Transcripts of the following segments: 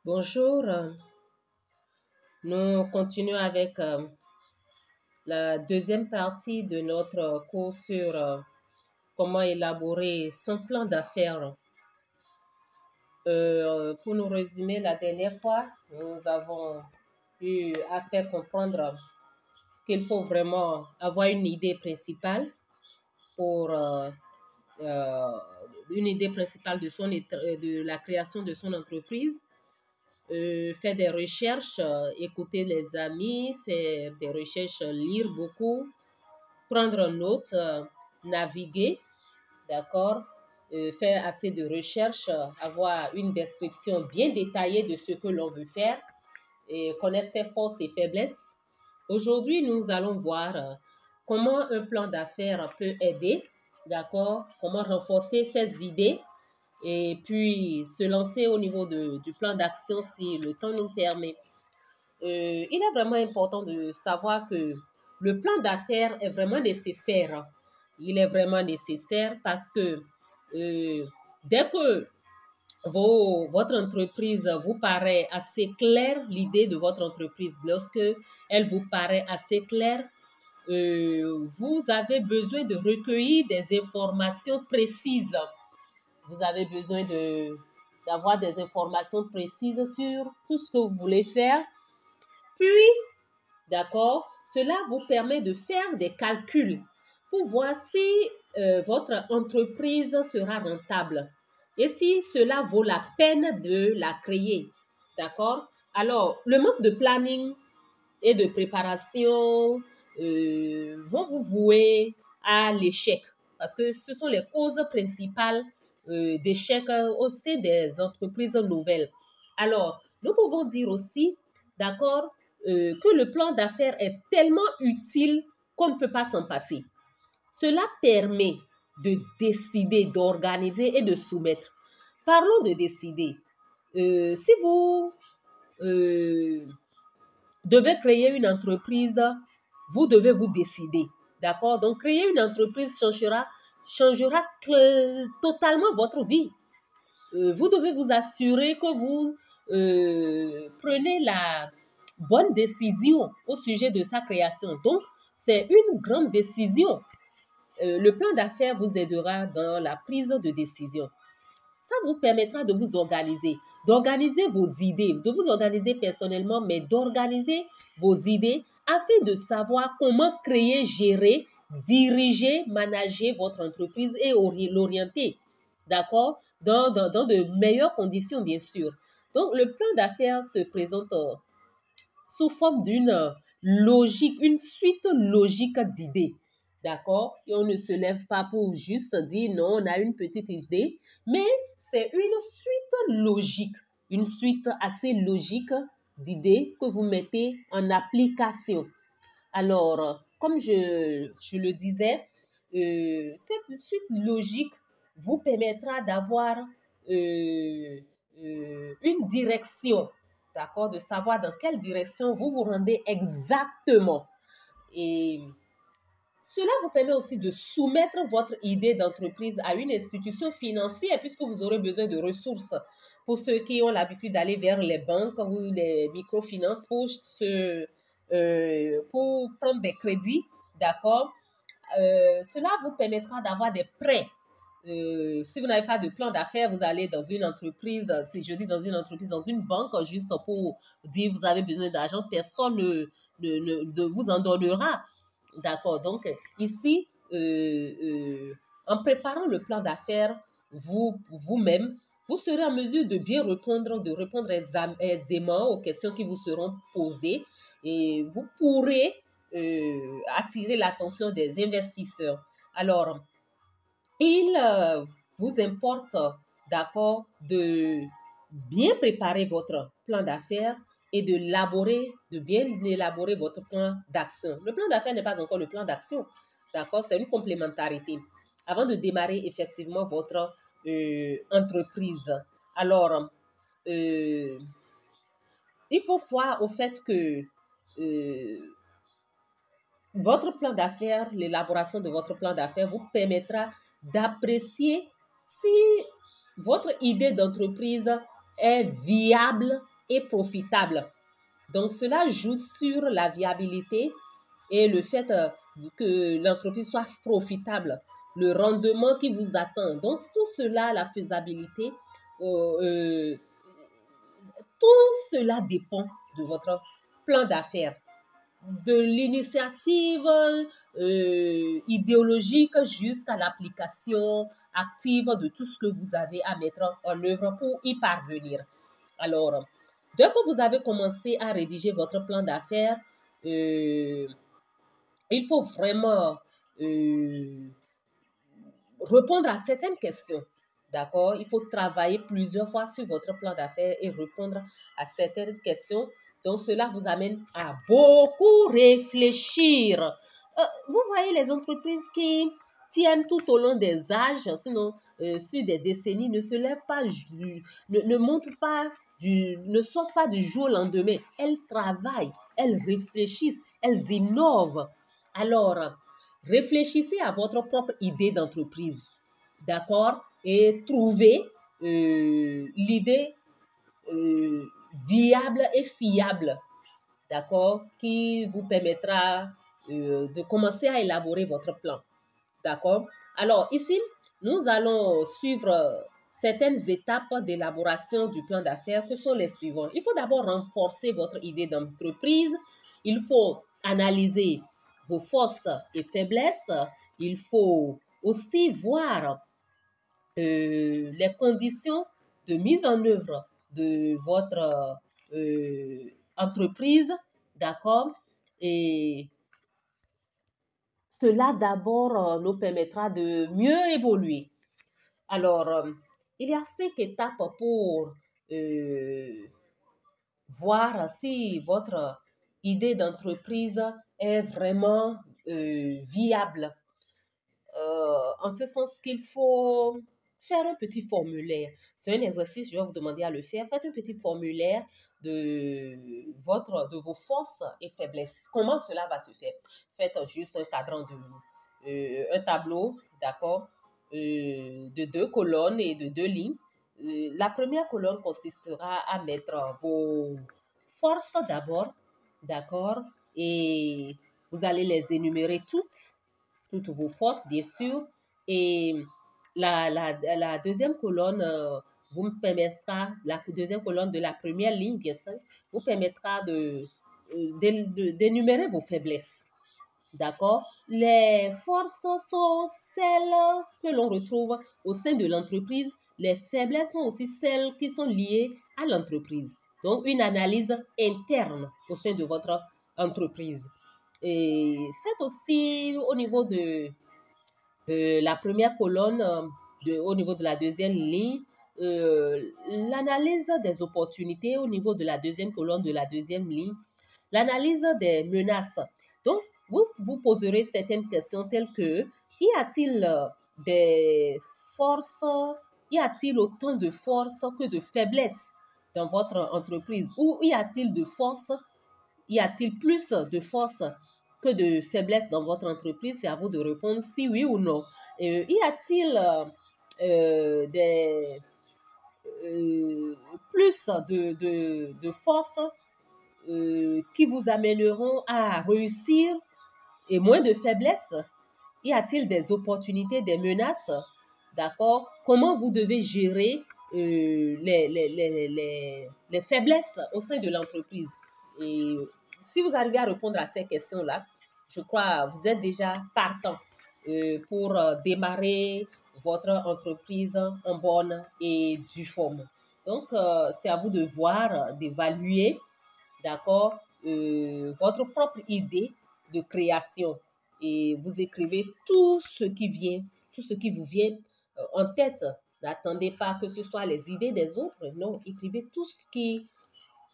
Bonjour, nous continuons avec la deuxième partie de notre cours sur comment élaborer son plan d'affaires. Pour nous résumer, la dernière fois, nous avons eu à faire comprendre qu'il faut vraiment avoir une idée principale pour une idée principale de la création de son entreprise. Faire des recherches, écouter les amis, faire des recherches, lire beaucoup, prendre note, naviguer, d'accord, faire assez de recherches, avoir une description bien détaillée de ce que l'on veut faire et connaître ses forces et faiblesses. Aujourd'hui, nous allons voir comment un plan d'affaires peut aider, d'accord, comment renforcer ses idées et puis se lancer au niveau du plan d'action si le temps nous permet. Il est vraiment important de savoir que le plan d'affaires est vraiment nécessaire. Il est vraiment nécessaire parce que dès que votre entreprise vous paraît assez claire, l'idée de votre entreprise, lorsque elle vous paraît assez claire, vous avez besoin de recueillir des informations précises. Vous avez besoin d'avoir des informations précises sur tout ce que vous voulez faire. Puis, d'accord, cela vous permet de faire des calculs pour voir si votre entreprise sera rentable et si cela vaut la peine de la créer. D'accord? Alors, le manque de planning et de préparation vont vous vouer à l'échec parce que ce sont les causes principales d'échec au sein des entreprises nouvelles. Alors, nous pouvons dire aussi, d'accord, que le plan d'affaires est tellement utile qu'on ne peut pas s'en passer. Cela permet de décider, d'organiser et de soumettre. Parlons de décider. Si vous devez créer une entreprise, vous devez vous décider. D'accord? Donc, créer une entreprise changera totalement votre vie. Vous devez vous assurer que vous prenez la bonne décision au sujet de sa création. Donc, c'est une grande décision. Le plan d'affaires vous aidera dans la prise de décision. Ça vous permettra de vous organiser, d'organiser vos idées, de vous organiser personnellement, mais d'organiser vos idées afin de savoir comment créer, gérer, diriger, manager votre entreprise et l'orienter, d'accord, dans de meilleures conditions, bien sûr. Donc, le plan d'affaires se présente sous forme d'une logique, une suite logique d'idées. D'accord? Et on ne se lève pas pour juste dire non, on a une petite idée, mais c'est une suite logique, une suite assez logique d'idées que vous mettez en application. Alors, comme je le disais, cette suite logique vous permettra d'avoir une direction, d'accord, de savoir dans quelle direction vous vous rendez exactement. Et cela vous permet aussi de soumettre votre idée d'entreprise à une institution financière puisque vous aurez besoin de ressources. Pour ceux qui ont l'habitude d'aller vers les banques ou les microfinances pour prendre des crédits, d'accord? Cela vous permettra d'avoir des prêts. Si vous n'avez pas de plan d'affaires, vous allez dans une entreprise, si je dis dans une entreprise, dans une banque, juste pour dire vous avez besoin d'argent, personne ne vous en donnera. D'accord. Donc, ici, en préparant le plan d'affaires, vous-même, vous serez en mesure de bien répondre, aisément aux questions qui vous seront posées et vous pourrez attirer l'attention des investisseurs. Alors, il vous importe, d'accord, de bien préparer votre plan d'affaires et de bien élaborer votre plan d'action. Le plan d'affaires n'est pas encore le plan d'action, d'accord? C'est une complémentarité avant de démarrer effectivement votre entreprise. Alors, il faut voir au fait que votre plan d'affaires, l'élaboration de votre plan d'affaires vous permettra d'apprécier si votre idée d'entreprise est viable et profitable. Donc, cela joue sur la viabilité et le fait que l'entreprise soit profitable, le rendement qui vous attend. Donc, tout cela, la faisabilité, euh, euh, tout cela dépend de votre plan d'affaires, de l'initiative idéologique jusqu'à l'application active de tout ce que vous avez à mettre en œuvre pour y parvenir. Alors, dès que vous avez commencé à rédiger votre plan d'affaires, il faut vraiment répondre à certaines questions. D'accord? Il faut travailler plusieurs fois sur votre plan d'affaires et répondre à certaines questions. Donc, cela vous amène à beaucoup réfléchir. Vous voyez les entreprises qui tiennent tout au long des âges, sinon sur des décennies, ne se lèvent pas, ne montrent pas, ne sortent pas du jour au lendemain. Elles travaillent, elles réfléchissent, elles innovent. Alors, réfléchissez à votre propre idée d'entreprise, d'accord? Et trouvez l'idée viable et fiable, d'accord? Qui vous permettra de commencer à élaborer votre plan, d'accord? Alors ici, nous allons suivre certaines étapes d'élaboration du plan d'affaires que sont les suivantes. Il faut d'abord renforcer votre idée d'entreprise. Il faut analyser vos forces et faiblesses. Il faut aussi voir les conditions de mise en œuvre de votre entreprise, d'accord? Et cela d'abord nous permettra de mieux évoluer. Alors, il y a 5 étapes pour voir si votre idée d'entreprise est vraiment viable. En ce sens qu'il faut faire un petit formulaire. C'est un exercice, je vais vous demander à le faire. Faites un petit formulaire de vos forces et faiblesses. Comment cela va se faire? Faites juste un cadran un tableau, d'accord, de 2 colonnes et de 2 lignes. La première colonne consistera à mettre vos forces d'abord, d'accord, et vous allez les énumérer toutes vos forces, bien sûr. Et la deuxième colonne vous me permettra, la deuxième colonne de la première ligne, bien sûr, vous permettra d'énumérer vos faiblesses. D'accord? Les forces sont celles que l'on retrouve au sein de l'entreprise. Les faiblesses sont aussi celles qui sont liées à l'entreprise. Donc, une analyse interne au sein de votre entreprise. Et faites aussi au niveau de la première colonne, au niveau de la deuxième ligne, l'analyse des opportunités au niveau de la deuxième colonne de la deuxième ligne, l'analyse des menaces. Donc, vous vous poserez certaines questions telles que, y a-t-il des forces, y a-t-il autant de forces que de faiblesses dans votre entreprise? Ou y a-t-il de forces, y a-t-il plus de forces que de faiblesses dans votre entreprise? C'est à vous de répondre si oui ou non. Y a-t-il plus de forces qui vous amèneront à réussir et moins de faiblesses? Y a-t-il des opportunités, des menaces? D'accord? Comment vous devez gérer les faiblesses au sein de l'entreprise? Et si vous arrivez à répondre à ces questions-là, je crois que vous êtes déjà partant pour démarrer votre entreprise en bonne et due forme. Donc, c'est à vous de voir, d'évaluer, d'accord, votre propre idée de création. Et vous écrivez tout ce qui vient, tout ce qui vous vient en tête. N'attendez pas que ce soit les idées des autres. Non, écrivez tout ce qui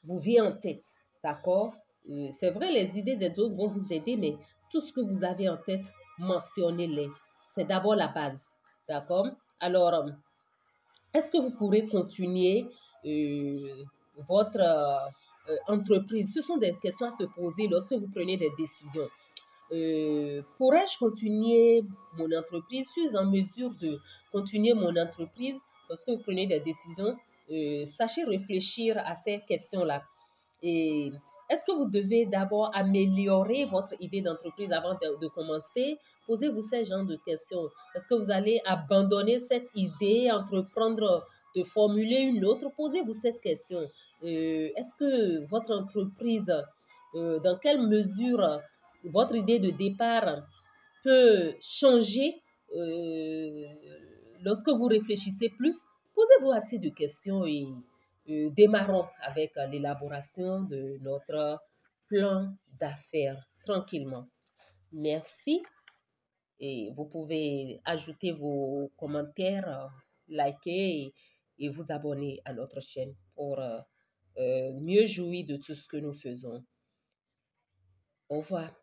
vous vient en tête. D'accord? C'est vrai, les idées des autres vont vous aider, mais tout ce que vous avez en tête, mentionnez-les. C'est d'abord la base. D'accord? Alors, est-ce que vous pourrez continuer votre entreprise? Ce sont des questions à se poser lorsque vous prenez des décisions. Pourrais-je continuer mon entreprise? Suis-je en mesure de continuer mon entreprise lorsque vous prenez des décisions? sachez réfléchir à ces questions-là. Et est-ce que vous devez d'abord améliorer votre idée d'entreprise avant de commencer? Posez-vous ces genres de questions. Est-ce que vous allez abandonner cette idée, entreprendre de formuler une autre? Posez-vous cette question. Est-ce que votre entreprise, dans quelle mesure votre idée de départ peut changer euh, lorsque vous réfléchissez plus? Posez-vous assez de questions et démarrons avec l'élaboration de notre plan d'affaires tranquillement. Merci et vous pouvez ajouter vos commentaires, liker et vous abonner à notre chaîne pour mieux jouir de tout ce que nous faisons. Au revoir.